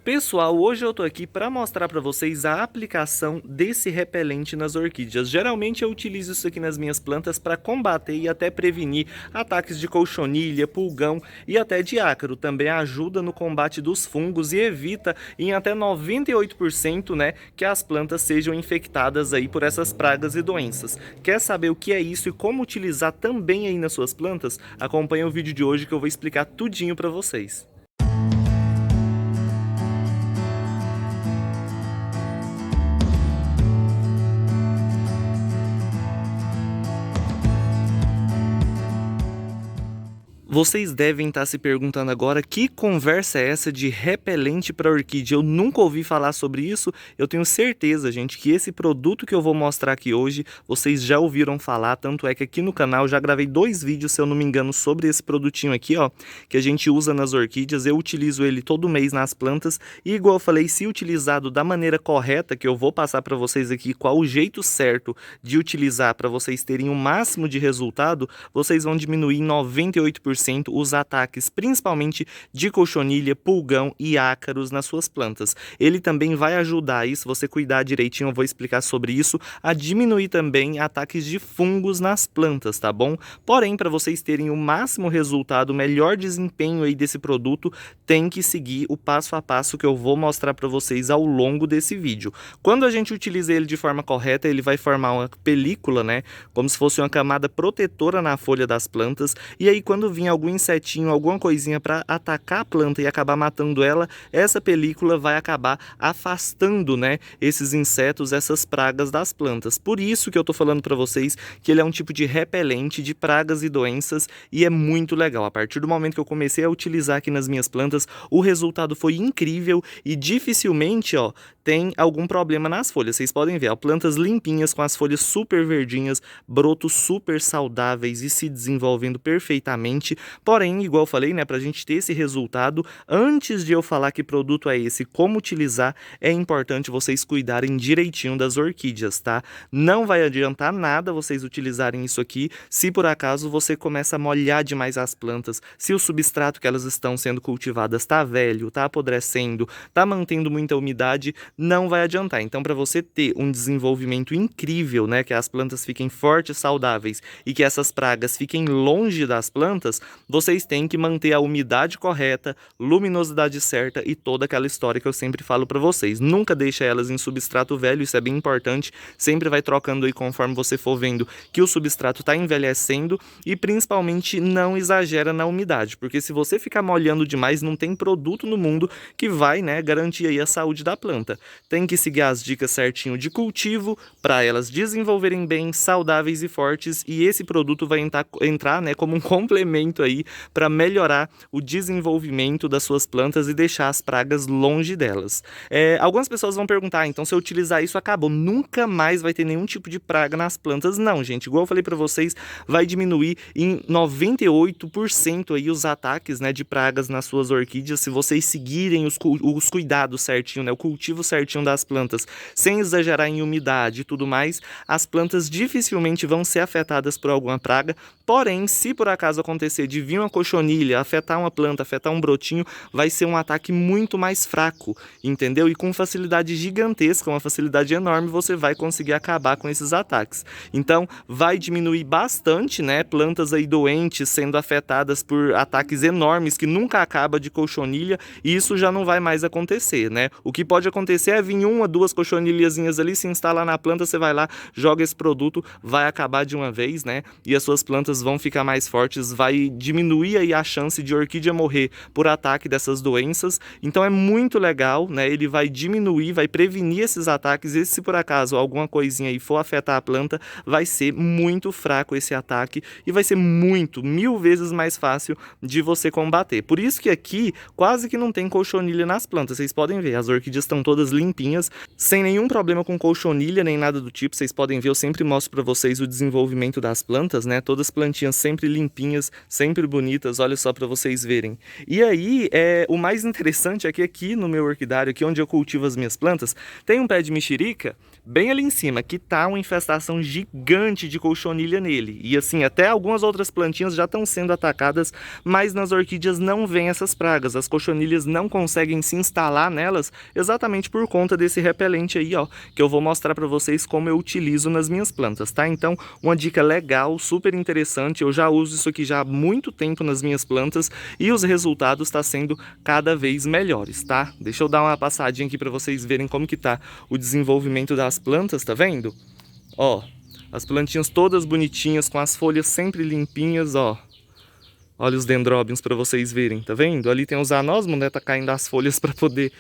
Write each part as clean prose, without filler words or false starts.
Pessoal, hoje eu tô aqui para mostrar para vocês a aplicação desse repelente nas orquídeas. Geralmente eu utilizo isso aqui nas minhas plantas para combater e até prevenir ataques de cochonilha, pulgão e até de ácaro. Também ajuda no combate dos fungos e evita em até 98%, né, que as plantas sejam infectadas aí por essas pragas e doenças. Quer saber o que é isso e como utilizar também aí nas suas plantas? Acompanhe o vídeo de hoje que eu vou explicar tudinho para vocês. Vocês devem estar se perguntando agora que conversa é essa de repelente para orquídea. Eu nunca ouvi falar sobre isso. Eu tenho certeza, gente, que esse produto que eu vou mostrar aqui hoje, vocês já ouviram falar. Tanto é que aqui no canal eu já gravei 2 vídeos, se eu não me engano, sobre esse produtinho aqui, ó, que a gente usa nas orquídeas. Eu utilizo ele todo mês nas plantas e, igual eu falei, se utilizado da maneira correta, que eu vou passar para vocês aqui qual o jeito certo de utilizar para vocês terem o máximo de resultado, vocês vão diminuir em 98% os ataques, principalmente de cochonilha, pulgão e ácaros nas suas plantas. Ele também vai ajudar aí, se você cuidar direitinho, eu vou explicar sobre isso, a diminuir também ataques de fungos nas plantas, tá bom? Porém, para vocês terem o máximo resultado, o melhor desempenho aí desse produto, tem que seguir o passo a passo que eu vou mostrar para vocês ao longo desse vídeo. Quando a gente utiliza ele de forma correta, ele vai formar uma película, né? Como se fosse uma camada protetora na folha das plantas, e aí quando vir algum insetinho, alguma coisinha para atacar a planta e acabar matando ela, essa película vai acabar afastando, né, esses insetos, essas pragas das plantas. Por isso que eu tô falando para vocês que ele é um tipo de repelente de pragas e doenças e é muito legal. A partir do momento que eu comecei a utilizar aqui nas minhas plantas, o resultado foi incrível e dificilmente, ó, tem algum problema nas folhas. Vocês podem ver, ó, plantas limpinhas com as folhas super verdinhas, brotos super saudáveis e se desenvolvendo perfeitamente. Porém, igual eu falei, né, pra gente ter esse resultado, antes de eu falar que produto é esse, como utilizar, é importante vocês cuidarem direitinho das orquídeas, tá? Não vai adiantar nada vocês utilizarem isso aqui se por acaso você começa a molhar demais as plantas, se o substrato que elas estão sendo cultivadas tá velho, tá apodrecendo, tá mantendo muita umidade, não vai adiantar. Então, para você ter um desenvolvimento incrível, né, que as plantas fiquem fortes, saudáveis e que essas pragas fiquem longe das plantas, vocês têm que manter a umidade correta, luminosidade certa e toda aquela história que eu sempre falo para vocês. Nunca deixa elas em substrato velho, isso é bem importante. Sempre vai trocando aí conforme você for vendo que o substrato está envelhecendo e principalmente não exagera na umidade, porque se você ficar molhando demais, não tem produto no mundo que vai, né, garantir aí a saúde da planta. Tem que seguir as dicas certinho de cultivo para elas desenvolverem bem, saudáveis e fortes, e esse produto vai entrar, né, como um complemento aí para melhorar o desenvolvimento das suas plantas e deixar as pragas longe delas. Algumas pessoas vão perguntar, então se eu utilizar isso acabou, nunca mais vai ter nenhum tipo de praga nas plantas? Não, gente, igual eu falei para vocês, vai diminuir em 98% aí os ataques, né, de pragas nas suas orquídeas, se vocês seguirem os cuidados certinho, né, o cultivo certinho das plantas, sem exagerar em umidade e tudo mais, as plantas dificilmente vão ser afetadas por alguma praga. Porém, se por acaso acontecer de vir uma cochonilha, afetar uma planta, afetar um brotinho, vai ser um ataque muito mais fraco, entendeu? E com facilidade gigantesca, uma facilidade enorme, você vai conseguir acabar com esses ataques. Então, vai diminuir bastante, né, plantas aí doentes sendo afetadas por ataques enormes que nunca acaba de cochonilha, e isso já não vai mais acontecer, né? O que pode acontecer é vir uma, duas cochonilhazinhas ali, se instalar na planta, você vai lá, joga esse produto, vai acabar de uma vez, né? E as suas plantas vão ficar mais fortes, vai diminuir aí a chance de orquídea morrer por ataque dessas doenças. Então é muito legal, né? Ele vai diminuir, vai prevenir esses ataques, e se por acaso alguma coisinha aí for afetar a planta, vai ser muito fraco esse ataque e vai ser muito, 1000 vezes mais fácil de você combater. Por isso que aqui quase que não tem cochonilha nas plantas. Vocês podem ver, as orquídeas estão todas limpinhas, sem nenhum problema com cochonilha nem nada do tipo. Vocês podem ver, eu sempre mostro para vocês o desenvolvimento das plantas, né? Todas plantinhas sempre limpinhas, sem sempre bonitas, olha só para vocês verem. E aí, o mais interessante é que aqui no meu orquidário, aqui onde eu cultivo as minhas plantas, tem um pé de mexerica bem ali em cima, que tá uma infestação gigante de cochonilha nele. E assim, até algumas outras plantinhas já estão sendo atacadas, mas nas orquídeas não vem essas pragas. As cochonilhas não conseguem se instalar nelas exatamente por conta desse repelente aí, ó, que eu vou mostrar para vocês como eu utilizo nas minhas plantas, tá? Então, uma dica legal, super interessante, eu já uso isso aqui já há muito tempo nas minhas plantas e os resultados estão sendo cada vez melhores, tá? Deixa eu dar uma passadinha aqui para vocês verem como que tá o desenvolvimento das plantas, tá vendo? Ó, as plantinhas todas bonitinhas, com as folhas sempre limpinhas, ó. Olha os dendróbions para vocês verem, tá vendo? Ali tem os anósmos, né? Tá caindo as folhas para poder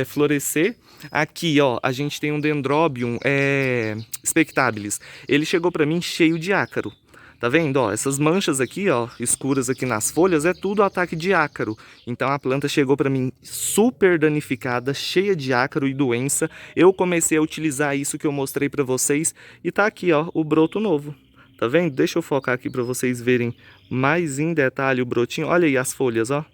florescer. Aqui, ó, a gente tem um dendróbion spectabilis. Ele chegou para mim cheio de ácaro. Tá vendo? Ó, essas manchas aqui, ó, escuras aqui nas folhas, é tudo ataque de ácaro. Então a planta chegou para mim super danificada, cheia de ácaro e doença. Eu comecei a utilizar isso que eu mostrei para vocês e tá aqui, ó, o broto novo. Tá vendo? Deixa eu focar aqui para vocês verem mais em detalhe o brotinho. Olha aí as folhas, ó.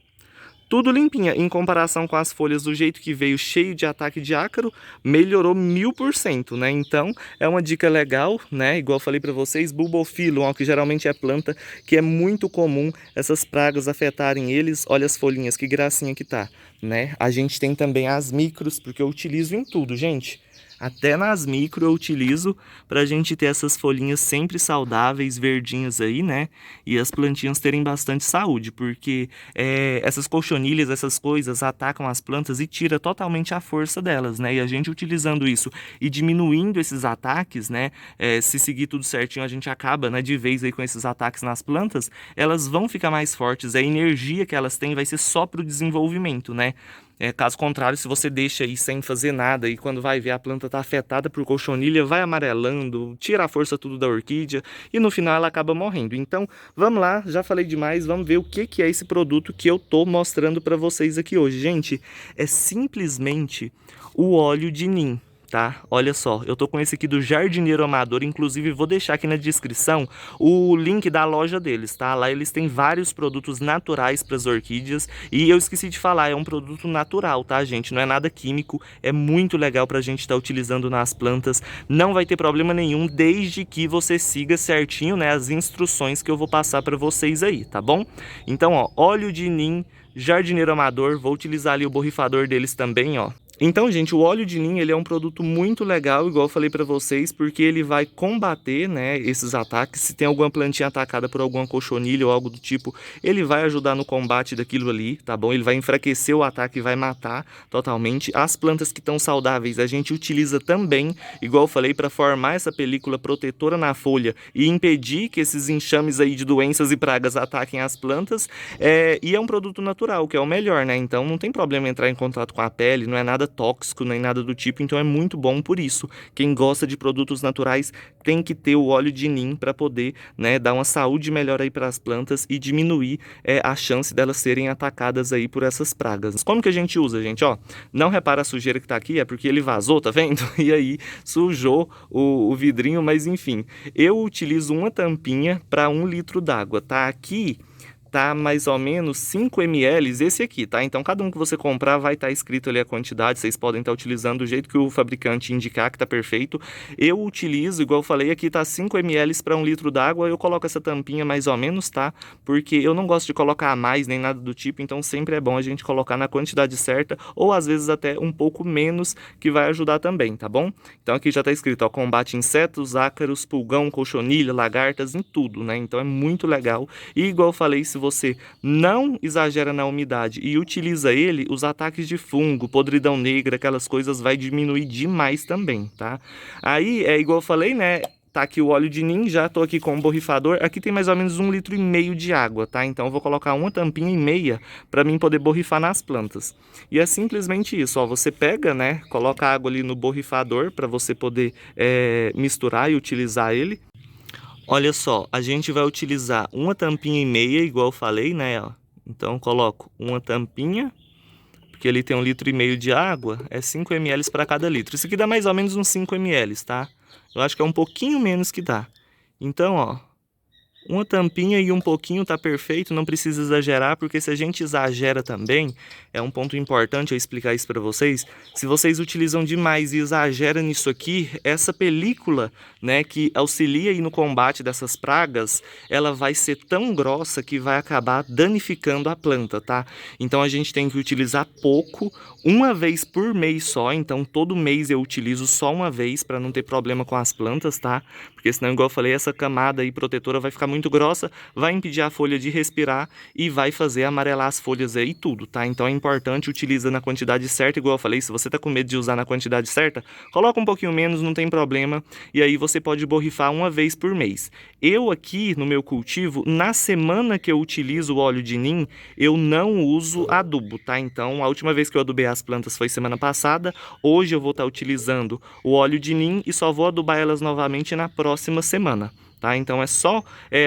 Tudo limpinha, em comparação com as folhas do jeito que veio cheio de ataque de ácaro, melhorou 1000%, né? Então, é uma dica legal, né? Igual eu falei para vocês, Bulbophyllum, ó, que geralmente é planta, que é muito comum essas pragas afetarem eles. Olha as folhinhas, que gracinha que tá, né? A gente tem também as micros, porque eu utilizo em tudo, gente. Até nas micro eu utilizo para a gente ter essas folhinhas sempre saudáveis, verdinhas aí, né? E as plantinhas terem bastante saúde, porque essas cochonilhas, essas coisas atacam as plantas e tira totalmente a força delas, né? E a gente utilizando isso e diminuindo esses ataques, né? Se seguir tudo certinho, a gente acaba, né, de vez aí com esses ataques nas plantas, elas vão ficar mais fortes, a energia que elas têm vai ser só para o desenvolvimento, né? Caso contrário, se você deixa aí sem fazer nada e quando vai ver a planta está afetada por cochonilha, vai amarelando, tira a força tudo da orquídea e no final ela acaba morrendo. Então, vamos lá, já falei demais, vamos ver o que é esse produto que eu tô mostrando para vocês aqui hoje. Gente, é simplesmente o óleo de nim. Tá? Olha só, eu tô com esse aqui do Jardineiro Amador, inclusive vou deixar aqui na descrição o link da loja deles, tá? Lá eles têm vários produtos naturais para as orquídeas e eu esqueci de falar, é um produto natural, tá, gente? Não é nada químico, é muito legal pra gente estar utilizando nas plantas, não vai ter problema nenhum desde que você siga certinho, né, as instruções que eu vou passar para vocês aí, tá bom? Então, ó, óleo de nim, Jardineiro Amador, vou utilizar ali o borrifador deles também, ó. Então, gente, o óleo de nim, ele é um produto muito legal, igual eu falei para vocês, porque ele vai combater, né, esses ataques. Se tem alguma plantinha atacada por alguma cochonilha ou algo do tipo, ele vai ajudar no combate daquilo ali, tá bom? Ele vai enfraquecer o ataque e vai matar totalmente. As plantas que estão saudáveis, a gente utiliza também, igual eu falei, para formar essa película protetora na folha e impedir que esses enxames aí de doenças e pragas ataquem as plantas. E é um produto natural, que é o melhor, né? Então não tem problema entrar em contato com a pele, não é nada tóxico nem nada do tipo, então é muito bom por isso. Quem gosta de produtos naturais tem que ter o óleo de nim para poder, né, dar uma saúde melhor aí para as plantas e diminuir a chance delas serem atacadas aí por essas pragas. Como que a gente usa, gente? Ó, não repara a sujeira que tá aqui, é porque ele vazou, tá vendo? E aí sujou o vidrinho, mas enfim. Eu utilizo uma tampinha para 1 litro d'água, tá? Aqui tá mais ou menos 5 ml esse aqui, tá? Então cada um que você comprar vai estar escrito ali a quantidade, vocês podem estar utilizando do jeito que o fabricante indicar que tá perfeito. Eu utilizo, igual eu falei, aqui tá 5 ml para 1 litro d'água, eu coloco essa tampinha mais ou menos, tá? Porque eu não gosto de colocar a mais nem nada do tipo, então sempre é bom a gente colocar na quantidade certa ou às vezes até um pouco menos, que vai ajudar também, tá bom? Então aqui já tá escrito, ó, combate insetos, ácaros, pulgão, cochonilha, lagartas, em tudo, né? Então é muito legal. E igual eu falei, se você não exagera na umidade e utiliza ele, os ataques de fungo, podridão negra, aquelas coisas vai diminuir demais também, tá? Aí, igual eu falei, né? Tá aqui o óleo de nim, já tô aqui com o borrifador. Aqui tem mais ou menos 1,5 litro de água, tá? Então eu vou colocar uma tampinha e meia para mim poder borrifar nas plantas. E é simplesmente isso, ó. Você pega, né? Coloca a água ali no borrifador para você poder misturar e utilizar ele. Olha só, a gente vai utilizar uma tampinha e meia, igual eu falei, né? Ó. Então eu coloco uma tampinha, porque ele tem 1,5 litro de água, é 5 ml para cada litro. Isso aqui dá mais ou menos uns 5 ml, tá? Eu acho que é um pouquinho menos que dá. Então, ó, Uma tampinha e um pouquinho tá perfeito, não precisa exagerar, porque se a gente exagera também, é um ponto importante eu explicar isso para vocês. Se vocês utilizam demais e exageram nisso aqui, essa película, né, que auxilia aí no combate dessas pragas, ela vai ser tão grossa que vai acabar danificando a planta, tá? Então a gente tem que utilizar pouco, uma vez por mês só. Então todo mês eu utilizo só uma vez para não ter problema com as plantas, tá? Porque senão, igual eu falei, essa camada aí protetora vai ficar muito grossa, vai impedir a folha de respirar e vai fazer amarelar as folhas aí tudo, tá? Então é importante utilizar na quantidade certa, igual eu falei. Se você tá com medo de usar na quantidade certa, coloca um pouquinho menos, não tem problema. E aí você pode borrifar uma vez por mês. Eu aqui no meu cultivo, na semana que eu utilizo o óleo de nim, eu não uso adubo, tá? Então a última vez que eu adubei as plantas foi semana passada. Hoje eu vou estar utilizando o óleo de nim e só vou adubar elas novamente na próxima semana. Tá? Então é só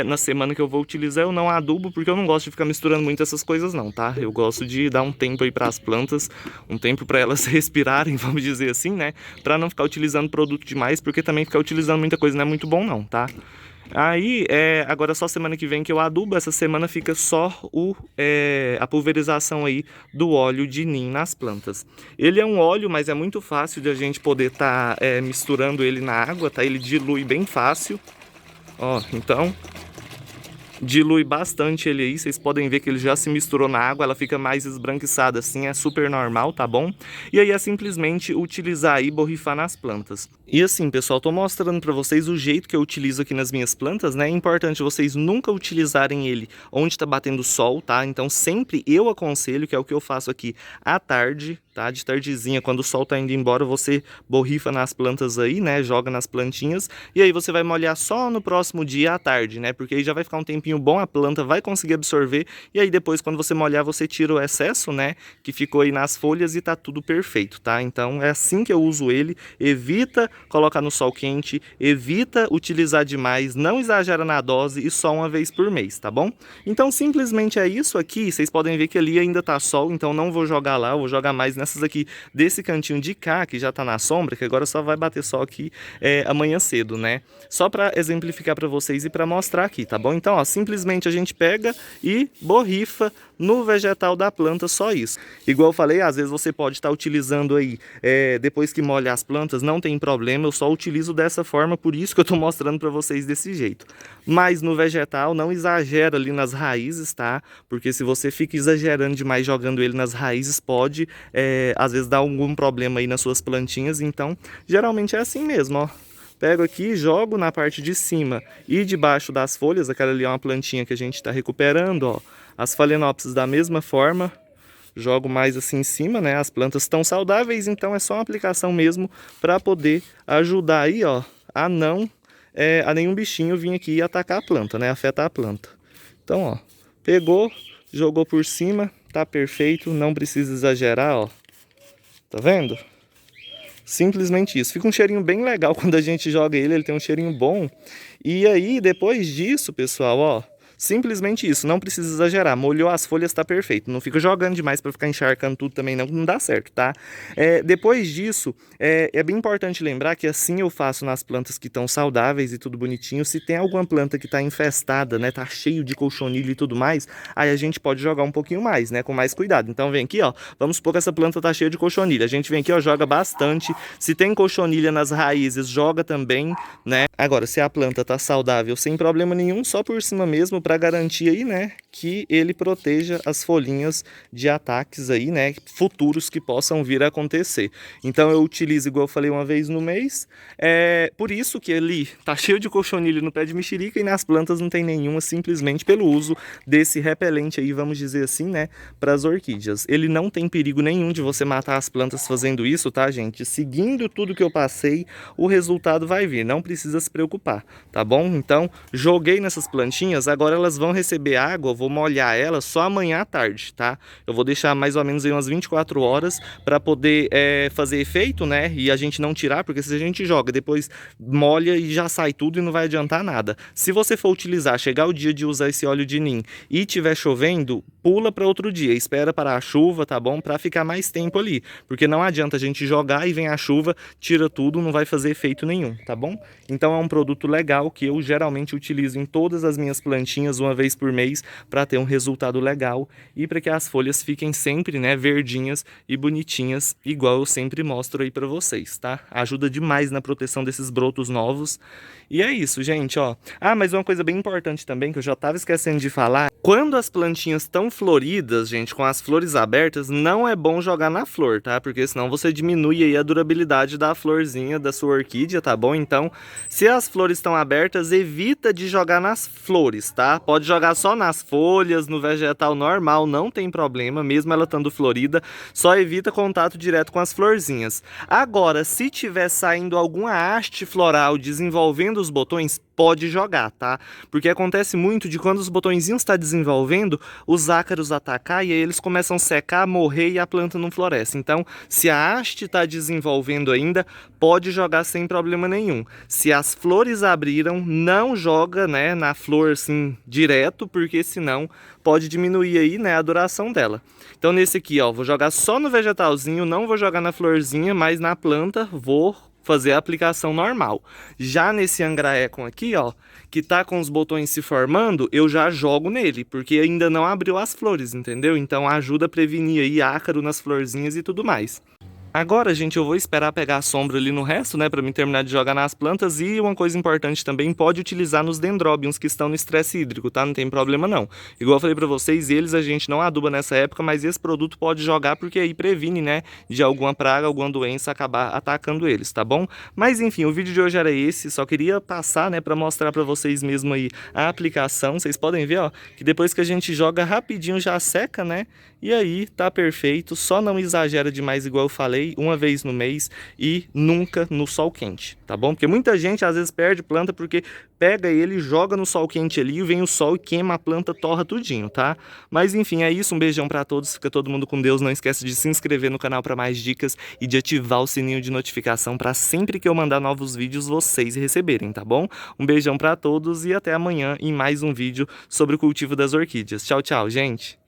na semana que eu vou utilizar, eu não adubo, porque eu não gosto de ficar misturando muito essas coisas não, tá? Eu gosto de dar um tempo aí para as plantas, um tempo para elas respirarem, vamos dizer assim, né? Para não ficar utilizando produto demais, porque também ficar utilizando muita coisa não é muito bom não, tá? Aí, agora só semana que vem que eu adubo, essa semana fica só a pulverização aí do óleo de nim nas plantas. Ele é um óleo, mas é muito fácil de a gente poder estar misturando ele na água, tá? Ele dilui bem fácil. Ó, então dilui bastante ele aí, vocês podem ver que ele já se misturou na água, ela fica mais esbranquiçada assim, é super normal, tá bom? E aí é simplesmente utilizar e borrifar nas plantas. E assim, pessoal, tô mostrando pra vocês o jeito que eu utilizo aqui nas minhas plantas, né? É importante vocês nunca utilizarem ele onde tá batendo sol, tá? Então sempre eu aconselho, que é o que eu faço aqui à tarde, tá? De tardezinha, quando o sol tá indo embora, você borrifa nas plantas aí, né? Joga nas plantinhas, e aí você vai molhar só no próximo dia à tarde, né? Porque aí já vai ficar um tempinho bom, a planta vai conseguir absorver, e aí depois quando você molhar você tira o excesso, né, que ficou aí nas folhas e tá tudo perfeito, tá? Então é assim que eu uso ele. Evita colocar no sol quente, evita utilizar demais, não exagera na dose e só uma vez por mês, tá bom? Então simplesmente é isso aqui. Vocês podem ver que ali ainda tá sol, então não vou jogar lá, eu vou jogar mais nessas aqui desse cantinho de cá, que já tá na sombra, que agora só vai bater sol aqui amanhã cedo, né? Só para exemplificar para vocês e para mostrar aqui, tá bom? Então, ó, simplesmente a gente pega e borrifa no vegetal da planta, só isso. Igual eu falei, às vezes você pode estar utilizando aí, depois que molha as plantas, não tem problema, eu só utilizo dessa forma, por isso que eu tô mostrando para vocês desse jeito. Mas no vegetal, não exagera ali nas raízes, tá? Porque se você fica exagerando demais jogando ele nas raízes, pode, às vezes, dar algum problema aí nas suas plantinhas, então, geralmente é assim mesmo, ó. Pego aqui, jogo na parte de cima e debaixo das folhas. Aquela ali é uma plantinha que a gente está recuperando, ó. As phalaenopsis da mesma forma, jogo mais assim em cima, né? As plantas estão saudáveis, então é só uma aplicação mesmo para poder ajudar aí, ó, a nenhum bichinho vir aqui e atacar a planta, né? Afetar a planta. Então, ó, pegou, jogou por cima, tá perfeito, não precisa exagerar, ó. Tá vendo? Simplesmente isso. Fica um cheirinho bem legal quando a gente joga ele, ele tem um cheirinho bom. E aí, depois disso, pessoal, ó, simplesmente isso, não precisa exagerar. Molhou as folhas, tá perfeito. Não fica jogando demais para ficar encharcando tudo também, não dá certo, tá? Depois disso, é bem importante lembrar que assim eu faço nas plantas que estão saudáveis e tudo bonitinho. Se tem alguma planta que tá infestada, né, tá cheio de cochonilha e tudo mais, aí a gente pode jogar um pouquinho mais, né, com mais cuidado. Então vem aqui, ó, vamos supor que essa planta tá cheia de cochonilha. A gente vem aqui, ó, joga bastante. Se tem cochonilha nas raízes, joga também, né? Agora, se a planta tá saudável, sem problema nenhum, só por cima mesmo, para garantir aí, né, que ele proteja as folhinhas de ataques aí, né, futuros que possam vir a acontecer. Então eu utilizo, igual eu falei, uma vez no mês. Por isso que ele tá cheio de cochonilha no pé de mexerica e nas plantas não tem nenhuma, simplesmente pelo uso desse repelente aí, vamos dizer assim, né, para as orquídeas. Ele não tem perigo nenhum de você matar as plantas fazendo isso, tá, gente? Seguindo tudo que eu passei, o resultado vai vir, não precisa se preocupar, tá bom? Então, joguei nessas plantinhas, agora elas vão receber água, eu vou molhar elas só amanhã à tarde, tá? Eu vou deixar mais ou menos aí umas 24 horas para poder fazer efeito, né? E a gente não tirar, porque se a gente joga, depois molha e já sai tudo e não vai adiantar nada. Se você for utilizar, chegar o dia de usar esse óleo de nim e tiver chovendo, pula para outro dia, espera parar a chuva, tá bom? Para ficar mais tempo ali, porque não adianta a gente jogar e vem a chuva, tira tudo, não vai fazer efeito nenhum, tá bom? Então é um produto legal que eu geralmente utilizo em todas as minhas plantinhas uma vez por mês para ter um resultado legal e para que as folhas fiquem sempre, né, verdinhas e bonitinhas, igual eu sempre mostro aí para vocês, tá? Ajuda demais na proteção desses brotos novos. E é isso, gente, ó. Ah, mas uma coisa bem importante também que eu já tava esquecendo de falar, quando as plantinhas estão floridas, gente, com as flores abertas, não é bom jogar na flor, tá? Porque senão você diminui aí a durabilidade da florzinha da sua orquídea, tá bom? Então, se as flores estão abertas, evita de jogar nas flores, tá? Pode jogar só nas folhas, no vegetal normal, não tem problema, mesmo ela estando florida, só evita contato direto com as florzinhas. Agora, se tiver saindo alguma haste floral desenvolvendo os botões, pode jogar, tá? Porque acontece muito de quando os botõezinhos estão desenvolvendo, os ácaros atacar e aí eles começam a secar, morrer e a planta não floresce. Então, se a haste está desenvolvendo ainda, pode jogar sem problema nenhum. Se as flores abriram, não joga, né, na flor assim direto, porque senão pode diminuir aí, né, a duração dela. Então nesse aqui, ó, vou jogar só no vegetalzinho, não vou jogar na florzinha, mas na planta vou fazer a aplicação normal. Já nesse Angraecon aqui, ó, que tá com os botões se formando, eu já jogo nele, porque ainda não abriu as flores, entendeu? Então ajuda a prevenir aí ácaro nas florzinhas e tudo mais. Agora, gente, eu vou esperar pegar a sombra ali no resto, né, para mim terminar de jogar nas plantas. E uma coisa importante também, pode utilizar nos dendróbions que estão no estresse hídrico, tá? Não tem problema não. Igual eu falei para vocês, eles a gente não aduba nessa época, mas esse produto pode jogar porque aí previne, né, de alguma praga, alguma doença acabar atacando eles, tá bom? Mas enfim, o vídeo de hoje era esse, só queria passar, né, para mostrar para vocês mesmo aí a aplicação. Vocês podem ver, ó, que depois que a gente joga rapidinho já seca, né? E aí tá perfeito, só não exagera demais igual eu falei, uma vez no mês e nunca no sol quente, tá bom? Porque muita gente às vezes perde planta porque pega ele, joga no sol quente ali, vem o sol e queima a planta, torra tudinho, tá? Mas enfim, é isso, um beijão pra todos, fica todo mundo com Deus, não esquece de se inscrever no canal para mais dicas e de ativar o sininho de notificação para sempre que eu mandar novos vídeos vocês receberem, tá bom? Um beijão pra todos e até amanhã em mais um vídeo sobre o cultivo das orquídeas. Tchau, tchau, gente!